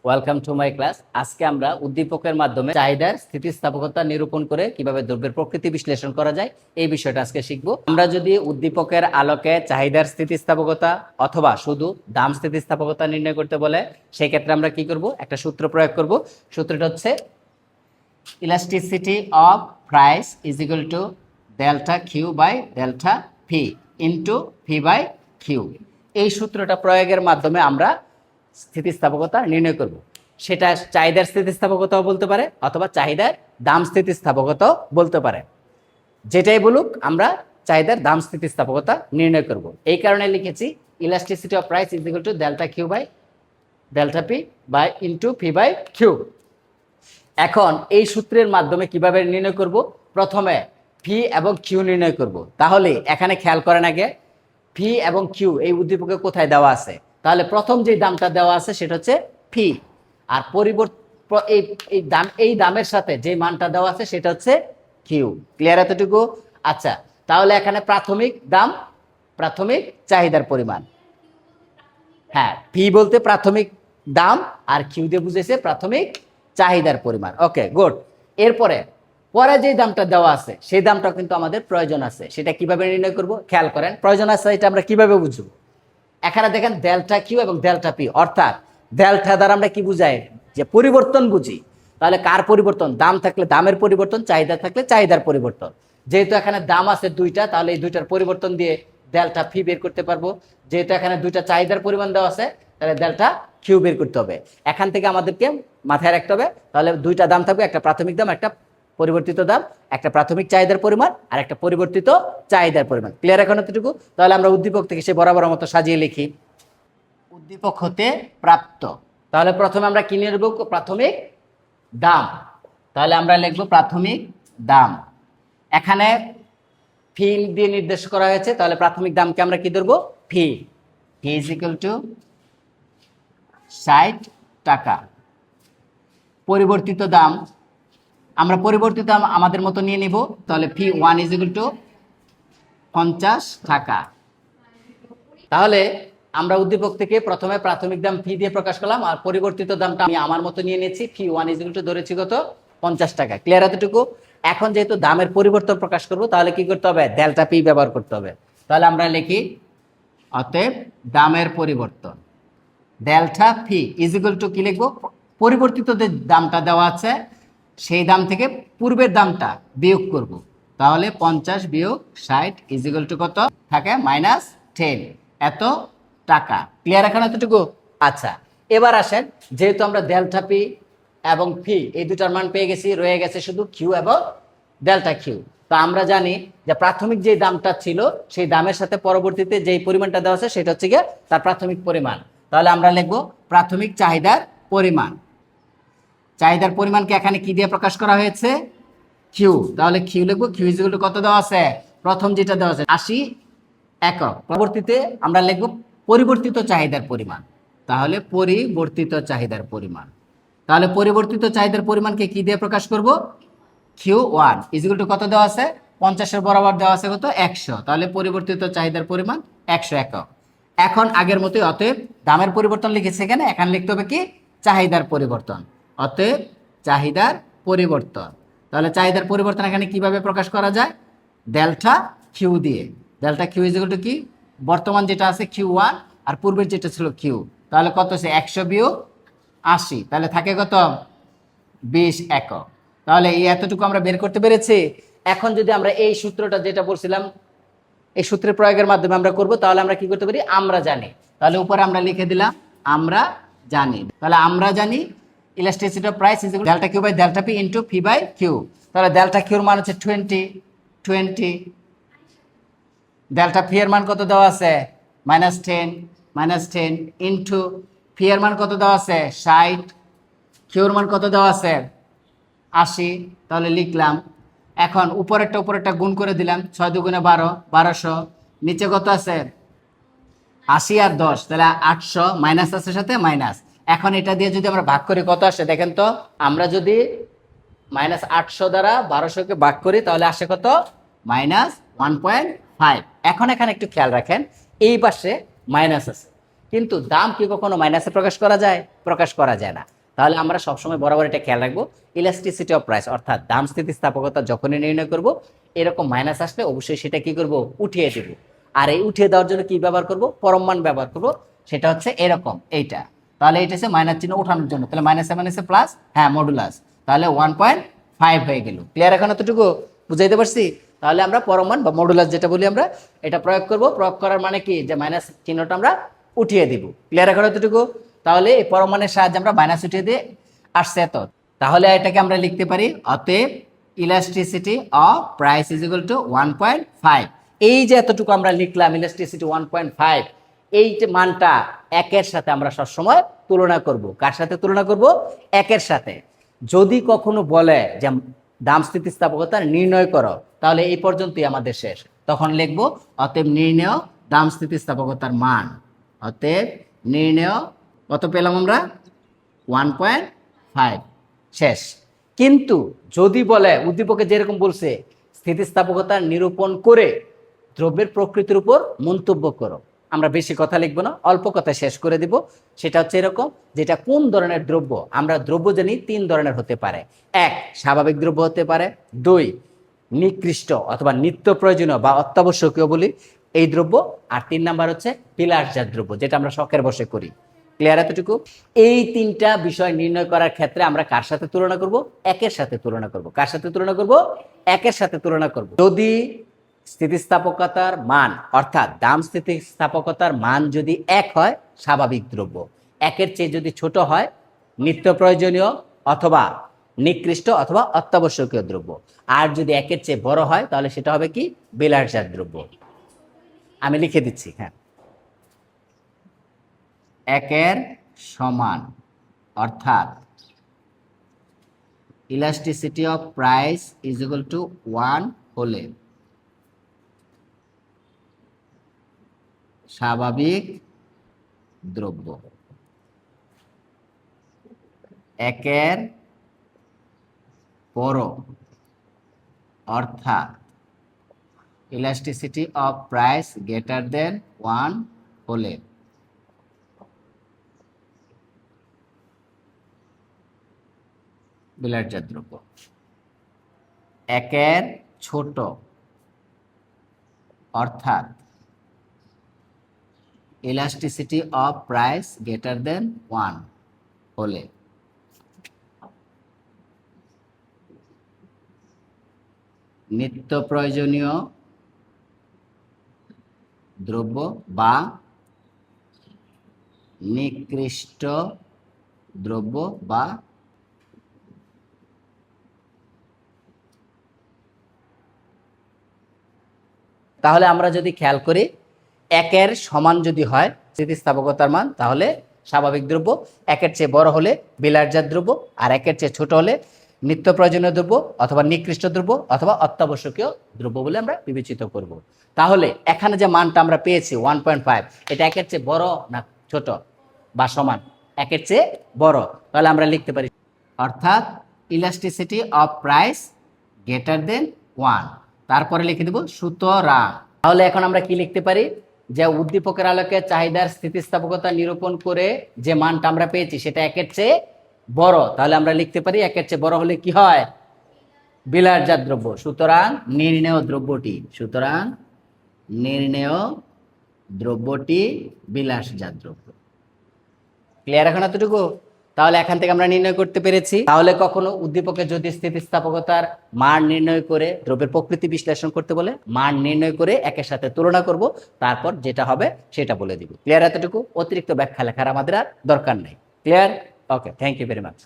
Welcome to my class. আজকে আমরা উদ্দীপকের মাধ্যমে চাহিদার স্থিতিস্থাপকতা নিরূপণ করে কিভাবে দ্রব্যের প্রকৃতি বিশ্লেষণ করা যায় এই বিষয়টা আজকে শিখব। আমরা যদি উদ্দীপকের আলোকে চাহিদার স্থিতিস্থাপকতা অথবা শুধু দাম স্থিতিস্থাপকতা নির্ণয় করতে বলে, সেই ক্ষেত্রে আমরা কি করব, একটা সূত্র প্রয়োগ করব। সূত্রটা হচ্ছে elasticity of price is equal to delta Q by delta V into V by Q. এই সূত্রটা প্রয়োগের মাধ্যমে আমরা স্থিতিস্থাপকতা নির্ণয় করব। সেটা চাহিদার স্থিতিস্থাপকতাও বলতে পারে অথবা চাহিদার দাম স্থিতিস্থাপকতাও বলতে পারে। যেটাই বলুক, আমরা চাহিদার দাম স্থিতিস্থাপকতা নির্ণয় করব। এই কারণে লিখেছি elasticity of price is equal to delta Q by delta P by into P by Q. এখন এই সূত্রের মাধ্যমে কিভাবে নির্ণয় করব? প্রথমে পি এবং কিউ নির্ণয় করব। তাহলে এখানে খেয়াল করেন আগে পি এবং কিউ এই উদ্দীপকে কোথায় দেওয়া আছে। তাহলে প্রথম যে দামটা দেওয়া আছে সেটা হচ্ছে পি, আর এই দামের সাথে যে মানটা দেওয়া আছে সেটা হচ্ছে কিউ। ক্লিয়ার এতটুকু? আচ্ছা, তাহলে এখানে প্রাথমিক দাম, প্রাথমিক চাহিদার পরিমাণ। হ্যাঁ, পি বলতে প্রাথমিক দাম আর কিউ দিয়ে বুঝেছে প্রাথমিক চাহিদার পরিমাণ। ওকে, গুড। এরপরে পরে যে দামটা দেওয়া আছে সেই দামটা কিন্তু আমাদের প্রয়োজন আছে। সেটা কিভাবে নির্ণয় করব? খেয়াল করেন, প্রয়োজন আছে এটা আমরা কিভাবে বুঝব? এখানে দেখেন ডেল্টা কিউ এবং ডেল্টা পি, অর্থাৎ ডেল্টা দ্বারা আমরা কি বুঝাই? যে পরিবর্তন বুঝি। তাহলে কার পরিবর্তন? দাম থাকলে দামের পরিবর্তন, চাহিদা থাকলে চাহিদার পরিবর্তন। যেহেতু এখানে দাম আছে দুইটা, তাহলে এই দুইটার পরিবর্তন দিয়ে ডেল্টা ফি বের করতে পারবো। যেহেতু এখানে দুইটা চাহিদার পরিমাণ দেওয়া আছে, তাহলে ডেল্টা কিউ বের করতে হবে। এখান থেকে আমাদেরকে মাথায় রাখতে হবে, তাহলে দুইটা দাম থাকবে, একটা প্রাথমিক দাম, একটা পরিবর্তিত দাম, একটা প্রাথমিক চাহিদার পরিমাণ আর একটা পরিবর্তিত চাহিদার পরিমাণ। ক্লিয়ার এখন এতটুকু? তাহলে আমরা উদ্দীপক থেকে সে বরাবর মতো সাজিয়ে লিখি উদ্দীপক হতে প্রাপ্ত। তাহলে প্রথমে আমরা কি নেব? প্রাথমিক দাম। তাহলে আমরা লিখব প্রাথমিক দাম। এখানে ফি দিয়ে নির্দেশ করা হয়েছে, তাহলে প্রাথমিক দামকে আমরা কি ধরবো? ফি। ফি ইজ ইকুয়াল টু 60 টাকা। পরিবর্তিত দাম আমরা পরিবর্তিত দাম আমাদের মতো নিয়ে নিব। তাহলে ফি 1 ইজ ইকুয়াল টু 50 টাকা। তাহলে আমরা উদ্দীপক থেকে প্রথমে প্রাথমিক দাম ফি দিয়ে প্রকাশ করলাম, আর পরিবর্তিত দামটা আমি আমার মতো নিয়ে নিয়েছি। ফি 1 ইজ ইকুয়াল টু ধরেছি কত? 50 টাকা। ক্লিয়ার এতটুকু? এখন যেহেতু দামের পরিবর্তন প্রকাশ করব, তাহলে কি করতে হবে? ডেল্টা পি ব্যবহার করতে হবে। তাহলে আমরা লিখি অতএব দামের পরিবর্তন delta P is equal to কি লিখবো? পরিবর্তিত যে দামটা দেওয়া আছে সেই দাম থেকে পূর্বের দামটা বিয়োগ করব। তাহলে 50 বিয়োগ 60 ইজ ইকুয়াল টু কত থাকে? -10, এত টাকা। ক্লিয়ার এখন এতটুকু? আচ্ছা, এবার আসেন, যেহেতু আমরা ডেল্টা পি এবং ফি এই দুটার মান পেয়ে গেছি, রয়ে গেছে শুধু কিউ এবং ডেল্টা কিউ। তো আমরা জানি যে প্রাথমিক যে দামটা ছিল সেই দামের সাথে পরবর্তীতে যেই পরিমাণটা দেওয়া আছে সেটা হচ্ছে গিয়ে তার প্রাথমিক পরিমাণ। তাহলে আমরা লিখব প্রাথমিক চাহিদার পরিমাণ। চাহিদার পরিমাণকে এখানে কি দিয়ে প্রকাশ করা হয়েছে? কিউ। তাহলে কিউ লিখবো। কিউ ইজ ইকুয়াল টু কত দেওয়া আছে? প্রথম যেটা দেওয়া আছে 80 একক। পরবর্তীতে আমরা লিখব পরিবর্তিত চাহিদার পরিমাণ। তাহলে পরিবর্তিত চাহিদার পরিমাণ। তাহলে পরিবর্তিত চাহিদার পরিমাণকে কি দিয়ে প্রকাশ করব? Q1 ইজ ইকুয়াল টু কত দেওয়া আছে? 50-এর বরাবর দেওয়া আছে কত? 100। তাহলে পরিবর্তিত চাহিদার পরিমাণ 100 একক। এখন আগের মতোই অতএব দামের পরিবর্তন লিখেছে এখানে, এখানে লিখতে হবে কি? চাহিদার পরিবর্তন। অতএব চাহিদার পরিবর্তন। তাহলে চাহিদার পরিবর্তন এখানে কিভাবে প্রকাশ করা যায়? ডেল্টা কিউ দিয়ে। Delta Q is equal to কি? বর্তমান যেটা আছে Q1 আর পূর্বের যেটা ছিল কিউ। তাহলে কত আছে? 100 বিয়োগ 80, তাহলে থাকে কত? 20 একক। তাহলে এই এতটুকু আমরা বের করতে পেরেছি। এখন যদি আমরা এই সূত্রটা যেটা বলছিলাম এই সূত্রের প্রয়োগের মাধ্যমে আমরা করব, তাহলে আমরা কি করতে পারি? আমরা জানি। তাহলে উপরে আমরা লিখে দিলাম আমরা জানি। তাহলে আমরা জানি elasticity of price is equal delta Q by delta P into P by Q. তাহলে ডেল্টা কিউর মান হচ্ছে 20। ডেল্টা পি এর মান কত দেওয়া আছে? -10 ইনটু পি এর মান কত দেওয়া আছে? 60। কিউর মান কত দেওয়া আছে? 80। তাহলে লিখলাম। এখন উপরেরটা গুণ করে দিলাম, 6 দুগুণে 12, 1200। নিচে কত আছে? 80 আর 10, তাহলে 800। মাইনাস আছে সাথে মাইনাস। এখন এটা দিয়ে যদি আমরা ভাগ করি কত আসে দেখেন তো? আমরা যদি -800 দ্বারা 1200-কে ভাগ করি তাহলে আসে কত? -1.5। এখন এখানে একটু খেয়াল রাখেন, এই পাশে মাইনাস আছে, কিন্তু দাম কি কখনো মাইনাসে প্রকাশ করা যায়? প্রকাশ করা যায় না। তাহলে আমরা সবসময় বরাবর এটা খেয়াল রাখবো, ইলাস্টিসিটি অফ প্রাইস অর্থাৎ দাম স্থিতিস্থাপকতা যখনই নির্ণয় করব, এরকম মাইনাস আসলে অবশ্যই সেটা কি করব? উঠিয়ে দেব। আর এই উঠিয়ে দেওয়ার জন্য কি ব্যবহার করব? পরম মান ব্যবহার করব। সেটা হচ্ছে এরকম, এইটা। তাহলে এটা হচ্ছে মাইনাস চিহ্ন উঠানোর জন্য, তাহলে মাইনাসে মাইনাসে প্লাস, হ্যাঁ মডুলাস, তাহলে 1.5 হয়ে গেল। ক্লিয়ার এখন এতটুকু বুঝাইতে পারছি? তাহলে আমরা পরম মান বা মডুলাস যেটা বলি আমরা, এটা প্রয়োগ করব। প্রয়োগ করার মানে কি? যে মাইনাস চিহ্নটা আমরা উঠিয়ে দিব। ক্লিয়ার এখন এতটুকু? তাহলে এই পরম মানের সাহায্যে আমরা মাইনাস উঠিয়ে দিয়ে আসছে এত। তাহলে এটাকে আমরা লিখতে পারি, অতএব elasticity of price is equal two 1.5। এই যে এতটুকু আমরা লিখলাম ইলাস্টিসিটি 1.5, এই যে মানটা একের সাথে আমরা সবসময় তুলনা করব। কার সাথে তুলনা করব? একের সাথে। যদি কখনো বলে যে দাম স্থিতিস্থাপকতা নির্ণয় করো, তাহলে এই পর্যন্তই আমাদের শেষ। তখন লিখব অতএব নির্ণয় দাম স্থিতিস্থাপকতার মান। অতএব নির্ণয় কত পেলাম আমরা? 1.5, শেষ। কিন্তু যদি বলে উদ্দীপকে যেরকম বলছে স্থিতিস্থাপকতা নিরূপণ করে দ্রব্যের প্রকৃতির উপর মন্তব্য করো, আমরা বেশি কথা লিখবো না, অল্প কথা শেষ করে দিব। সেটা হচ্ছে এরকম, যেটা কোন ধরনের দ্রব্য? আমরা দ্রব্য জানি 3 ধরনের হতে পারে। 1, স্বাভাবিক দ্রব্য হতে পারে। 2, নিকৃষ্ট অথবা নিত্য প্রয়োজনীয় বা অত্যাবশ্যকীয় বলি এই দ্রব্য। আর 3 নাম্বার হচ্ছে বিলাসজাত দ্রব্য, যেটা আমরা শখের বশে করি। ক্লিয়ার এতটুকু? এই 3টা বিষয় নির্ণয় করার ক্ষেত্রে আমরা কার সাথে তুলনা করব? একের সাথে তুলনা করব। কার সাথে তুলনা করব? একের সাথে তুলনা করব। যদি স্থিতিস্থাপকতার মান অর্থাৎ দাম স্থিতিস্থাপকতার মান যদি 1 হয়, স্বাভাবিক দ্রব্য। 1-এর চেয়ে যদি ছোট হয়, নিত্য প্রয়োজনীয় অথবা নিকৃষ্ট অথবা অত্যাবশ্যকীয় দ্রব্য। আর যদি 1-এর চেয়ে বড় হয়, তাহলে সেটা হবে কি? বিলাসজাত দ্রব্য। আমি লিখে দিচ্ছি, হ্যাঁ। 1-এর সমান অর্থাৎ elasticity of price is equal two 1 হলে স্বাভাবিক দ্রব্য। 1-এর বড় অর্থাৎ elasticity of price greater than 1 হলে বিলাসজাত দ্রব্য। 1-এর ছোট অর্থাৎ elasticity of price greater than 1 হলে নিত্য প্রয়োজনীয় দ্রব্য বা নিকৃষ্ট দ্রব্য বা তাহলে আমরা যদি খেয়াল করি 1-এর সমান যদি হয় স্থিতিস্থাপকতার মান, তাহলে স্বাভাবিক দ্রব্য। 1-এর চেয়ে বড় হলে বিলাসজাত দ্রব্য। আর 1-এর চেয়ে ছোট হলে নিত্য প্রয়োজনীয় দ্রব্য অথবা নিকৃষ্ট দ্রব্য অথবা অত্যাবশ্যকীয় দ্রব্য বলে আমরা বিবেচিত করব। তাহলে এখানে যে মানটা আমরা পেয়েছি 1.5, এটা 1-এর চেয়ে বড় না ছোট বা সমান? 1-এর চেয়ে বড়। তাহলে আমরা লিখতে পারি অর্থাৎ elasticity of price greater than 1। তারপরে লিখে দেব সুতরাং। তাহলে এখন আমরা কি লিখতে পারি? যে উদ্দীপকের আলোকে চাহিদার স্থিতিস্থাপকতা নিরূপণ করে যে মানটা আমরা পেয়েছি সেটা 1-এর চেয়ে বড়। তাহলে আমরা লিখতে পারি 1-এর চেয়ে বড় হলে কি হয়? বিলাসজাত দ্রব্য। সুতরাং নির্ণেয় দ্রব্যটি, সুতরাং নির্ণেয় দ্রব্যটি বিলাসজাত দ্রব্য। ক্লিয়ার এখন এতটুকু? তাহলে এখান থেকে আমরা নির্ণয় করতে পেরেছি। তাহলে কখনো উদ্দীপকে যদি স্থিতিস্থাপকতার মান নির্ণয় করে দ্রব্যের প্রকৃতি বিশ্লেষণ করতে বলে, মান নির্ণয় করে একের সাথে তুলনা করব, তারপর যেটা হবে সেটা বলে দিব। ক্লিয়ার এতটুকু? অতিরিক্ত ব্যাখ্যা লেখার আমাদের আর দরকার নেই। Clear? Okay, thank you very much.